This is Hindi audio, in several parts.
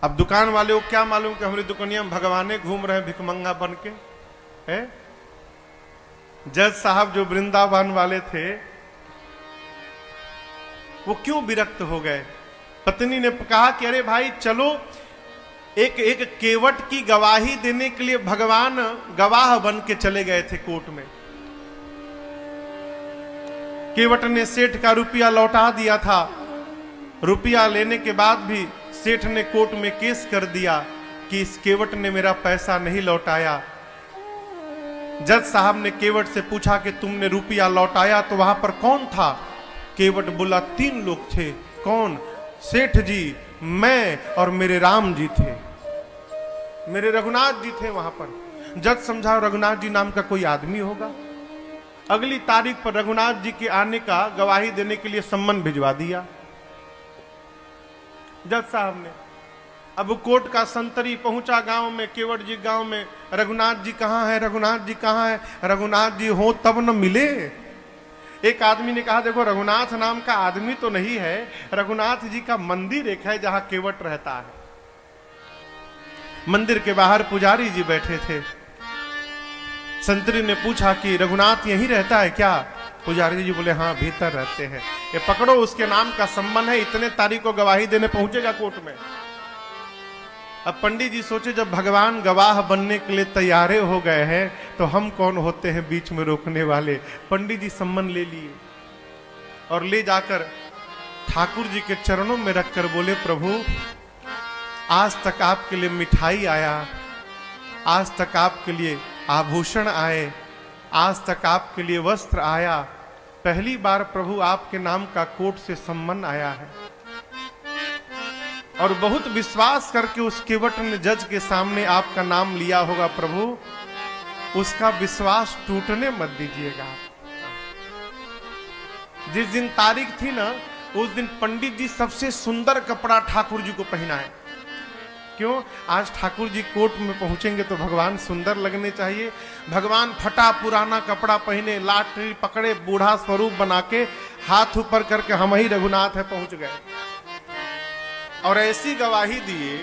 अब दुकान वाले को क्या मालूम कि हमारी दुकानिया में भगवाने घूम रहे हैं भिखमंगा बन के है। जज साहब जो वृंदावन वाले थे वो क्यों विरक्त हो गए। पत्नी ने कहा कि अरे भाई चलो, एक एक केवट की गवाही देने के लिए भगवान गवाह बन के चले गए थे कोर्ट में। केवट ने सेठ का रुपया लौटा दिया था। रुपया लेने के बाद भी सेठ ने कोर्ट में केस कर दिया कि इस केवट ने मेरा पैसा नहीं लौटाया। जज साहब ने केवट से पूछा कि तुमने रुपया लौटाया तो वहां पर कौन था। केवट बोला 3 लोग थे। कौन? सेठ जी, मैं और मेरे राम जी थे, मेरे रघुनाथ जी थे वहां पर। जज समझा रघुनाथ जी नाम का कोई आदमी होगा। अगली तारीख पर रघुनाथ जी के आने का गवाही देने के लिए सम्मन भिजवा दिया जज साहब ने। अब कोर्ट का संतरी पहुंचा गांव में, केवट जी गांव में, रघुनाथ जी कहां है, रघुनाथ जी कहां है, रघुनाथ जी हो तब न मिले। एक आदमी ने कहा देखो रघुनाथ नाम का आदमी तो नहीं है, रघुनाथ जी का मंदिर एक है जहां केवट रहता है। मंदिर के बाहर पुजारी जी बैठे थे। संतरी ने पूछा कि रघुनाथ यहीं रहता है क्या? पुजारी जी बोले हाँ भीतर रहते हैं। ये पकड़ो, उसके नाम का संबंध है, इतने तारीख को गवाही देने पहुंचेगा कोर्ट में। अब पंडित जी सोचे जब भगवान गवाह बनने के लिए तैयारे हो गए हैं तो हम कौन होते हैं बीच में रोकने वाले। पंडित जी सम्मन ले लिए और ले जाकर ठाकुर जी के चरणों में रखकर बोले प्रभु आज तक आपके लिए मिठाई आया, आज तक आपके लिए आभूषण आए, आज तक आपके लिए वस्त्र आया, पहली बार प्रभु आपके नाम का कोर्ट से सम्मन आया है। और बहुत विश्वास करके उस केवट ने जज के सामने आपका नाम लिया होगा प्रभु, उसका विश्वास टूटने मत दीजिएगा। जिस दिन तारीख थी ना उस दिन पंडित जी सबसे सुंदर कपड़ा ठाकुर जी को पहनाए। क्यों? आज ठाकुर जी कोर्ट में पहुंचेंगे तो भगवान सुंदर लगने चाहिए। भगवान फटा पुराना कपड़ा पहने, लाठी पकड़े, बूढ़ा स्वरूप बना के हाथ ऊपर करके हम ही रघुनाथ है पहुंच गए। और ऐसी गवाही दिए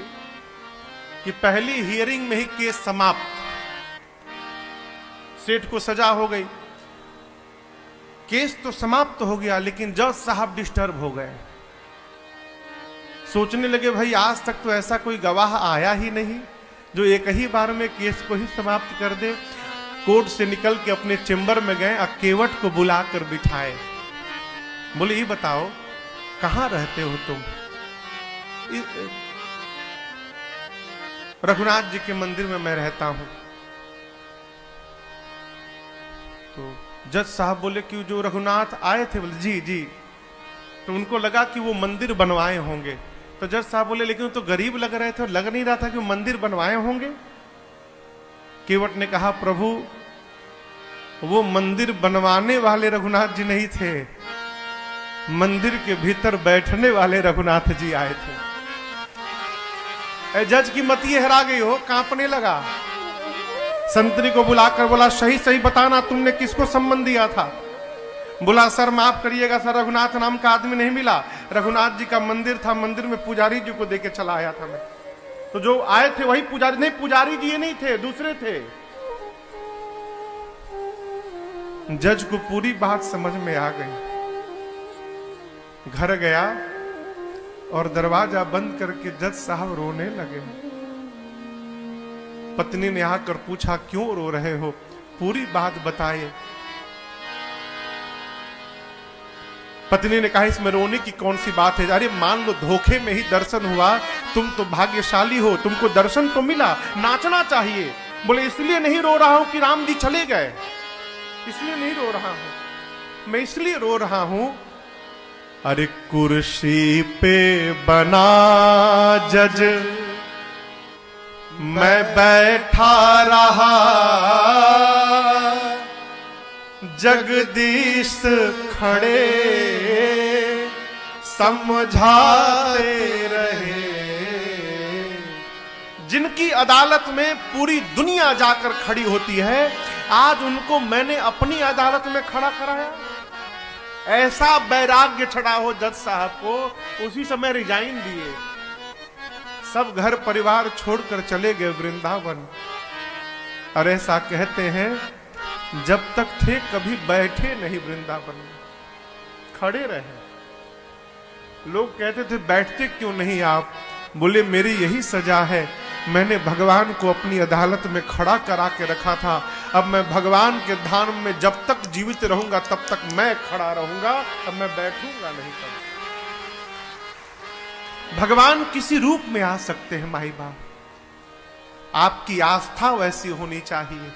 कि पहली हियरिंग में ही केस समाप्त। सेठ को सजा हो गई, केस तो समाप्त हो गया, लेकिन जज साहब डिस्टर्ब हो गए। सोचने लगे भाई आज तक तो ऐसा कोई गवाह आया ही नहीं जो एक ही बार में केस को ही समाप्त कर दे। कोर्ट से निकल के अपने चेंबर में गए, केवट को बुलाकर बिठाए। बोले ये बताओ कहां रहते हो तुम? रघुनाथ जी के मंदिर में मैं रहता हूं। तो जज साहब बोले कि जो रघुनाथ आए थे? बोले जी जी। तो उनको लगा कि वो मंदिर बनवाए होंगे। तो जज साहब बोले लेकिन तो गरीब लग रहे थे और लग नहीं रहा था कि वो मंदिर बनवाए होंगे। केवट ने कहा प्रभु वो मंदिर बनवाने वाले रघुनाथ जी नहीं थे, मंदिर के भीतर बैठने वाले रघुनाथ जी आए थे। जज की मति हरा गई हो, कांपने लगा। संतरी को बुलाकर बोला सही सही बताना तुमने किसको सम्मन दिया था? बोला सर माफ करिएगा सर, रघुनाथ नाम का आदमी नहीं मिला, रघुनाथ जी का मंदिर था, मंदिर में पुजारी जी को देके चला आया था मैं। तो जो आए थे वही पुजारी। नहीं पुजारी जी ये नहीं थे, दूसरे थे। जज को पूरी बात समझ में आ गई। घर गया और दरवाजा बंद करके जज साहब रोने लगे। पत्नी ने आकर पूछा क्यों रो रहे हो? पूरी बात बताए। पत्नी ने कहा इसमें रोने की कौन सी बात है? अरे मान लो धोखे में ही दर्शन हुआ, तुम तो भाग्यशाली हो, तुमको दर्शन तो मिला, नाचना चाहिए। बोले इसलिए नहीं रो रहा हूं कि राम जी चले गए, इसलिए नहीं रो रहा हूं, मैं इसलिए रो रहा हूं अरे कुर्सी पे बना जज मैं बैठा रहा, जगदीश खड़े समझाते रहे। जिनकी अदालत में पूरी दुनिया जाकर खड़ी होती है, आज उनको मैंने अपनी अदालत में खड़ा कराया। ऐसा वैराग्य चढ़ा हो जज साहब को, उसी समय रिजाइन दिए। सब घर परिवार छोड़कर चले गए वृंदावन। और ऐसा कहते हैं जब तक थे कभी बैठे नहीं वृंदावन में, खड़े रहे। लोग कहते थे बैठते क्यों नहीं आप? बोले मेरी यही सजा है, मैंने भगवान को अपनी अदालत में खड़ा करा के रखा था, अब मैं भगवान के धाम में जब तक जीवित रहूंगा तब तक मैं खड़ा रहूंगा, अब मैं बैठूंगा नहीं। कभी भगवान किसी रूप में आ सकते हैं माई बाप, आपकी आस्था वैसी होनी चाहिए।